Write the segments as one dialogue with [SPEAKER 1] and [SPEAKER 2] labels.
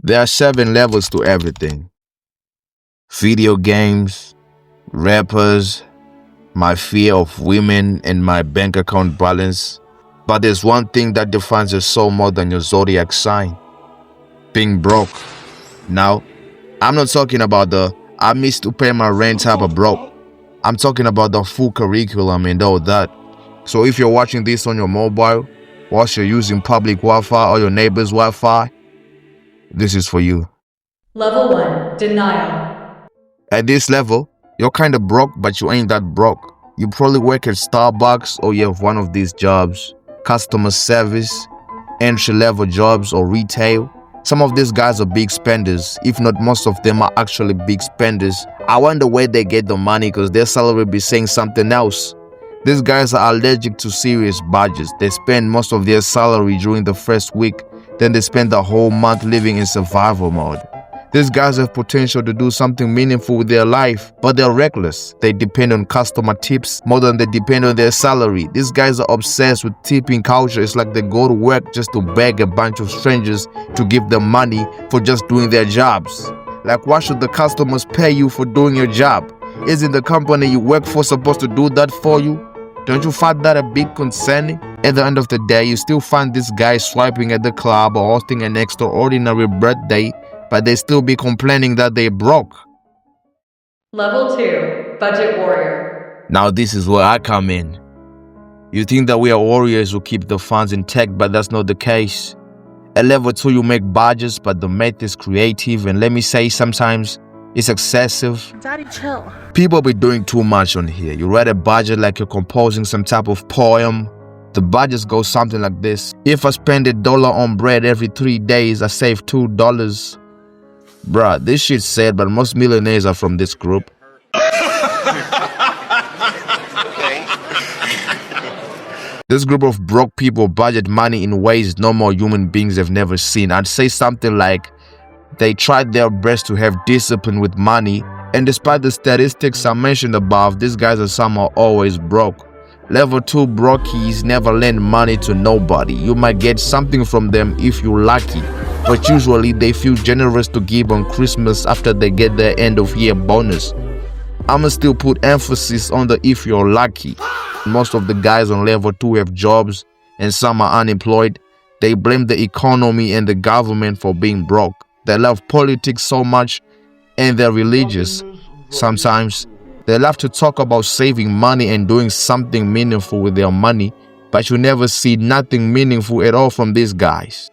[SPEAKER 1] There are 7 levels to everything. Video games, rappers, my fear of women, and my bank account balance. But there's one thing that defines your soul more than your zodiac sign. Being broke. Now, I'm not talking about the I miss to pay my rent type of broke. I'm talking about the full curriculum and all that. So if you're watching this on your mobile, whilst you're using public Wi-Fi or your neighbor's Wi-Fi, this is for you.
[SPEAKER 2] Level 1, denial.
[SPEAKER 1] At this level, you're kind of broke, but you ain't that broke. You probably work at Starbucks or you have one of these jobs, customer service, entry-level jobs, or retail. Some of these guys are big spenders. If not, most of them are actually big spenders. I wonder where they get the money because their salary be saying something else. These guys are allergic to serious budgets. They spend most of their salary during the first week, then they spend the whole month living in survival mode. These guys have potential to do something meaningful with their life, but they're reckless. They depend on customer tips more than they depend on their salary. These guys are obsessed with tipping culture. It's like they go to work just to beg a bunch of strangers to give them money for just doing their jobs. Like, why should the customers pay you for doing your job? Isn't the company you work for supposed to do that for you? Don't you find that a bit concerning? At the end of the day, you still find this guy swiping at the club or hosting an extraordinary birthday, but they still be complaining that they broke.
[SPEAKER 2] Level 2, budget warrior.
[SPEAKER 1] Now this is where I come in. You think that we are warriors who keep the funds intact, but that's not the case. At level 2, you make budgets, but the math is creative, and let me say, sometimes it's excessive.
[SPEAKER 3] Daddy, chill.
[SPEAKER 1] People be doing too much on here. You write a budget like you're composing some type of poem. The budgets go something like this. If I spend $1 on bread every 3 days, I save $2. Bruh, this shit's sad, but most millionaires are from this group. This group of broke people budget money in ways normal human beings have never seen. I'd say something like, they tried their best to have discipline with money, and despite the statistics I mentioned above, these guys are somehow always broke. Level 2 brokies never lend money to nobody. You might get something from them if you're lucky, but usually they feel generous to give on Christmas after they get their end of year bonus. I'ma still put emphasis on the if you're lucky. Most of the guys on level 2 have jobs and some are unemployed. They blame the economy and the government for being broke. They love politics so much and they're religious. Sometimes they love to talk about saving money and doing something meaningful with their money, but you never see nothing meaningful at all from these guys.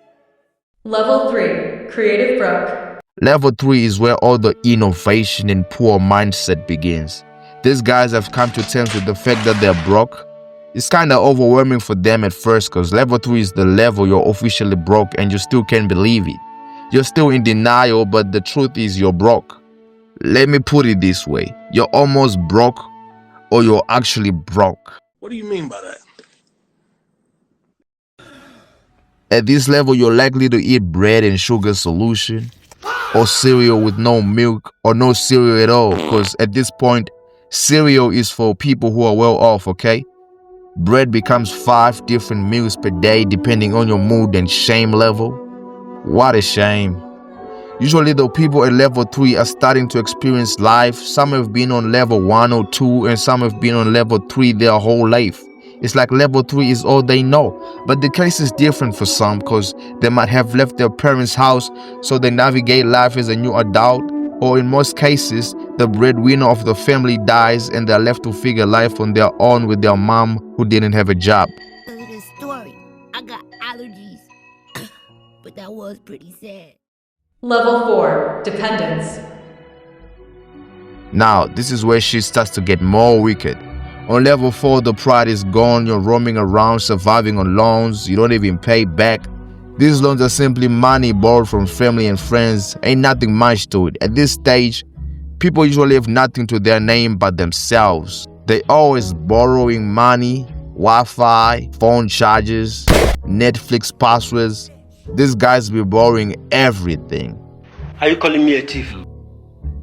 [SPEAKER 2] Level 3, creative broke.
[SPEAKER 1] Level 3 is where all the innovation and poor mindset begins. These guys have come to terms with the fact that they're broke. It's kinda overwhelming for them at first because level 3 is the level you're officially broke and you still can't believe it. You're still in denial, but the truth is you're broke. Let me put it this way. You're almost broke or you're actually broke.
[SPEAKER 4] What do you mean by that?
[SPEAKER 1] At this level, you're likely to eat bread and sugar solution or cereal with no milk or no cereal at all, because at this point, cereal is for people who are well off, okay? Bread becomes 5 different meals per day depending on your mood and shame level. What a shame. Usually the people at level 3 are starting to experience life. Some have been on level 1 or 2 and some have been on level 3 their whole life. It's like level 3 is all they know. But the case is different for some because they might have left their parents' house so they navigate life as a new adult. Or in most cases, the breadwinner of the family dies and they're left to figure life on their own with their mom who didn't have a job.
[SPEAKER 3] Look at this story. I got allergies. But that was pretty sad.
[SPEAKER 2] Level 4, dependence.
[SPEAKER 1] Now, this is where shit starts to get more wicked. On level 4, the pride is gone. You're roaming around, surviving on loans you don't even pay back. These loans are simply money borrowed from family and friends. Ain't nothing much to it. At this stage, people usually have nothing to their name but themselves. They always borrowing money, Wi-Fi, phone charges, Netflix passwords. These guys be borrowing everything.
[SPEAKER 4] Are you calling me a thief?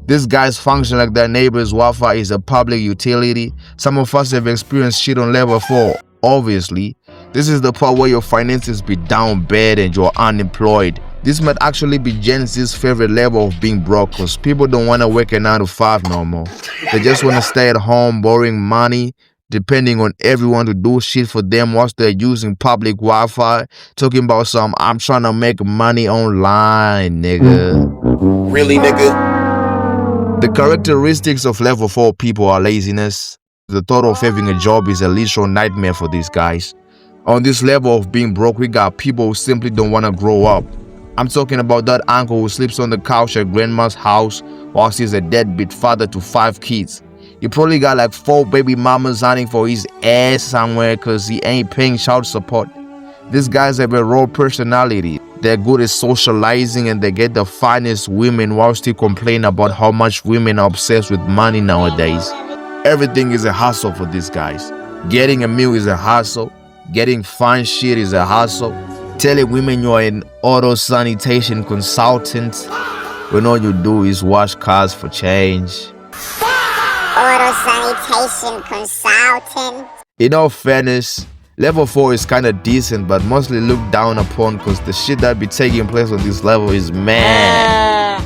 [SPEAKER 1] These guys function like their neighbor's Wi-Fi is a public utility. Some of us have experienced shit on level 4. Obviously, this is the part where your finances be down bad and you're unemployed. This might actually be Gen Z's favorite level of being broke, cause people don't wanna work a 9 to 5 no more. They just wanna stay at home borrowing money, depending on everyone to do shit for them whilst they're using public Wi-Fi, talking about some I'm trying to make money online, nigga.
[SPEAKER 5] Really, nigga?
[SPEAKER 1] The characteristics of level 4 people are laziness. The thought of having a job is a literal nightmare for these guys. On this level of being broke, we got people who simply don't want to grow up. I'm talking about that uncle who sleeps on the couch at grandma's house whilst he's a deadbeat father to 5 kids. He probably got like 4 baby mamas hunting for his ass somewhere cause he ain't paying child support. These guys have a raw personality. They're good at socializing and they get the finest women while still complaining about how much women are obsessed with money nowadays. Everything is a hustle for these guys. Getting a meal is a hustle. Getting fine shit is a hustle. Telling women you're an auto sanitation consultant when all you do is wash cars for change.
[SPEAKER 6] Auto sanitation consultant.
[SPEAKER 1] In all fairness, level 4 is kinda decent but mostly looked down upon cause the shit that be taking place on this level is mad.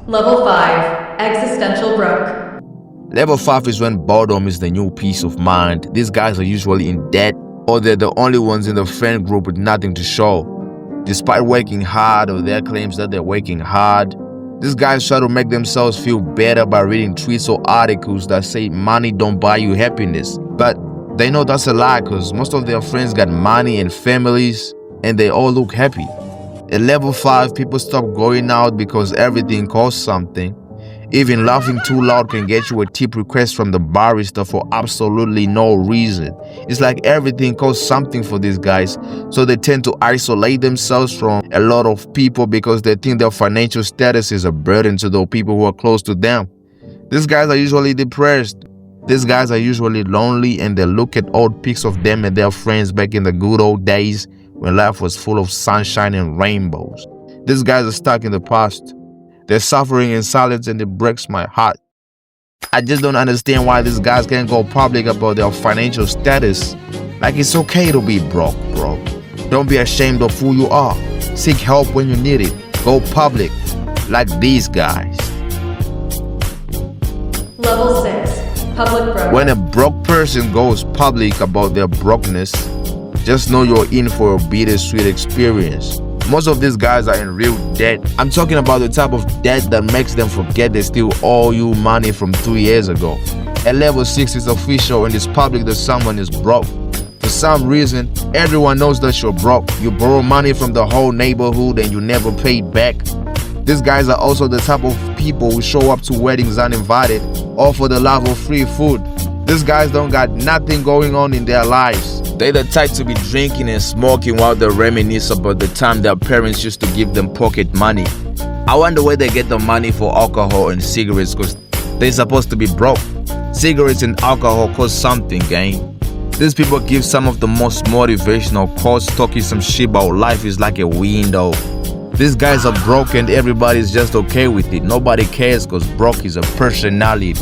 [SPEAKER 2] Level 5, existential broke.
[SPEAKER 1] Level 5 is when boredom is the new peace of mind. These guys are usually in debt or they're the only ones in the friend group with nothing to show. Despite working hard or their claims that they're working hard, these guys try to make themselves feel better by reading tweets or articles that say money don't buy you happiness. But they know that's a lie cause most of their friends got money and families and they all look happy. At level 5, people stop going out because everything costs something. Even laughing too loud can get you a tip request from the barista for absolutely no reason. It's like everything costs something for these guys, so they tend to isolate themselves from a lot of people because they think their financial status is a burden to the people who are close to them. These guys are usually depressed. These guys are usually lonely and they look at old pics of them and their friends back in the good old days when life was full of sunshine and rainbows. These guys are stuck in the past. They're suffering in silence and it breaks my heart. I just don't understand why these guys can't go public about their financial status. Like it's okay to be broke, bro. Don't be ashamed of who you are. Seek help when you need it. Go public, like these guys.
[SPEAKER 2] Level 6, public broke.
[SPEAKER 1] When a broke person goes public about their brokenness, just know you're in for a bittersweet experience. Most of these guys are in real debt. I'm talking about the type of debt that makes them forget they still owe you money from 2 years ago. At level 6, it's official and it's public that someone is broke. For some reason, everyone knows that you're broke. You borrow money from the whole neighborhood and you never paid back. These guys are also the type of people who show up to weddings uninvited or for the love of free food. These guys don't got nothing going on in their lives. They're the type to be drinking and smoking while they reminisce about the time their parents used to give them pocket money. I wonder where they get the money for alcohol and cigarettes cause they're supposed to be broke. Cigarettes and alcohol cost something, gang. These people give some of the most motivational quotes talking some shit about life is like a window. These guys are broke and everybody's just okay with it. Nobody cares cause broke is a personality.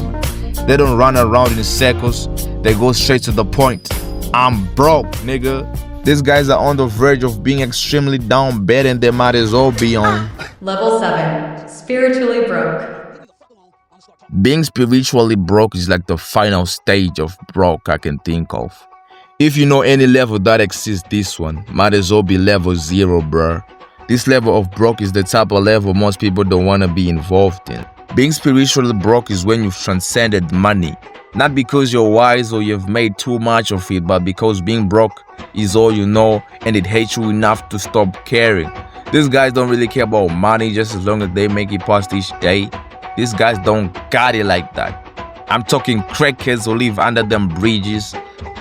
[SPEAKER 1] They don't run around in circles. They go straight to the point. I'm broke, nigga. These guys are on the verge of being extremely down bad and they might as well be on.
[SPEAKER 2] Level 7, spiritually broke.
[SPEAKER 1] Being spiritually broke is like the final stage of broke I can think of. If you know any level that exists, this one might as well be level 0, bruh. This level of broke is the type of level most people don't want to be involved in. Being spiritually broke is when you've transcended money. Not because you're wise or you've made too much of it, but because being broke is all you know and it hates you enough to stop caring. These guys don't really care about money just as long as they make it past each day. These guys don't got it like that. I'm talking crackheads who live under them bridges.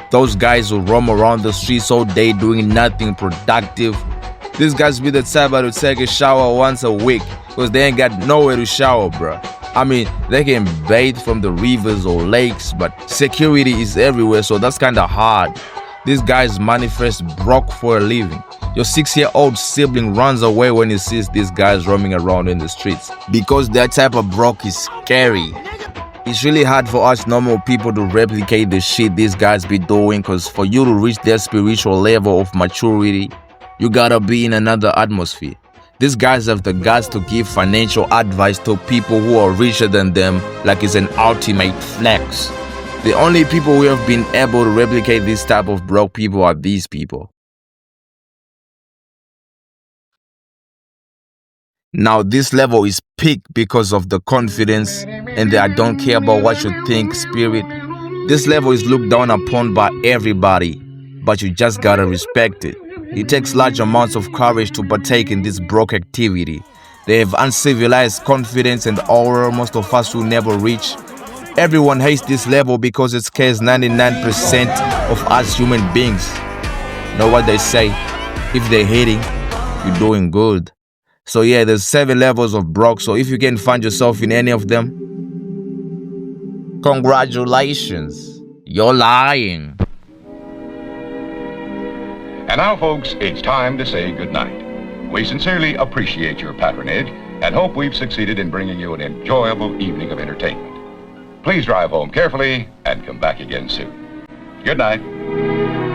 [SPEAKER 1] Those guys who roam around the streets all day doing nothing productive. These guys be the type to take a shower once a week because they ain't got nowhere to shower, bruh. I mean, they can bathe from the rivers or lakes, but security is everywhere, so that's kinda hard. These guys manifest broke for a living. Your 6-year-old sibling runs away when he sees these guys roaming around in the streets because that type of broke is scary. It's really hard for us normal people to replicate the shit these guys be doing because for you to reach their spiritual level of maturity, You gotta be in another atmosphere. These guys have the guts to give financial advice to people who are richer than them like it's an ultimate flex. The only people who have been able to replicate this type of broke people are these people. Now this level is peak because of the confidence and the I don't care about what you think spirit. This level is looked down upon by everybody, but you just gotta respect it. It takes large amounts of courage to partake in this broke activity. They have uncivilized confidence and aura most of us will never reach. Everyone hates this level because it scares 99% of us human beings. Know what they say? If they're hating, you're doing good. So yeah, there's 7 levels of broke, so if you can find yourself in any of them, congratulations, you're lying.
[SPEAKER 7] And now, folks, it's time to say goodnight. We sincerely appreciate your patronage and hope we've succeeded in bringing you an enjoyable evening of entertainment. Please drive home carefully and come back again soon. Good night.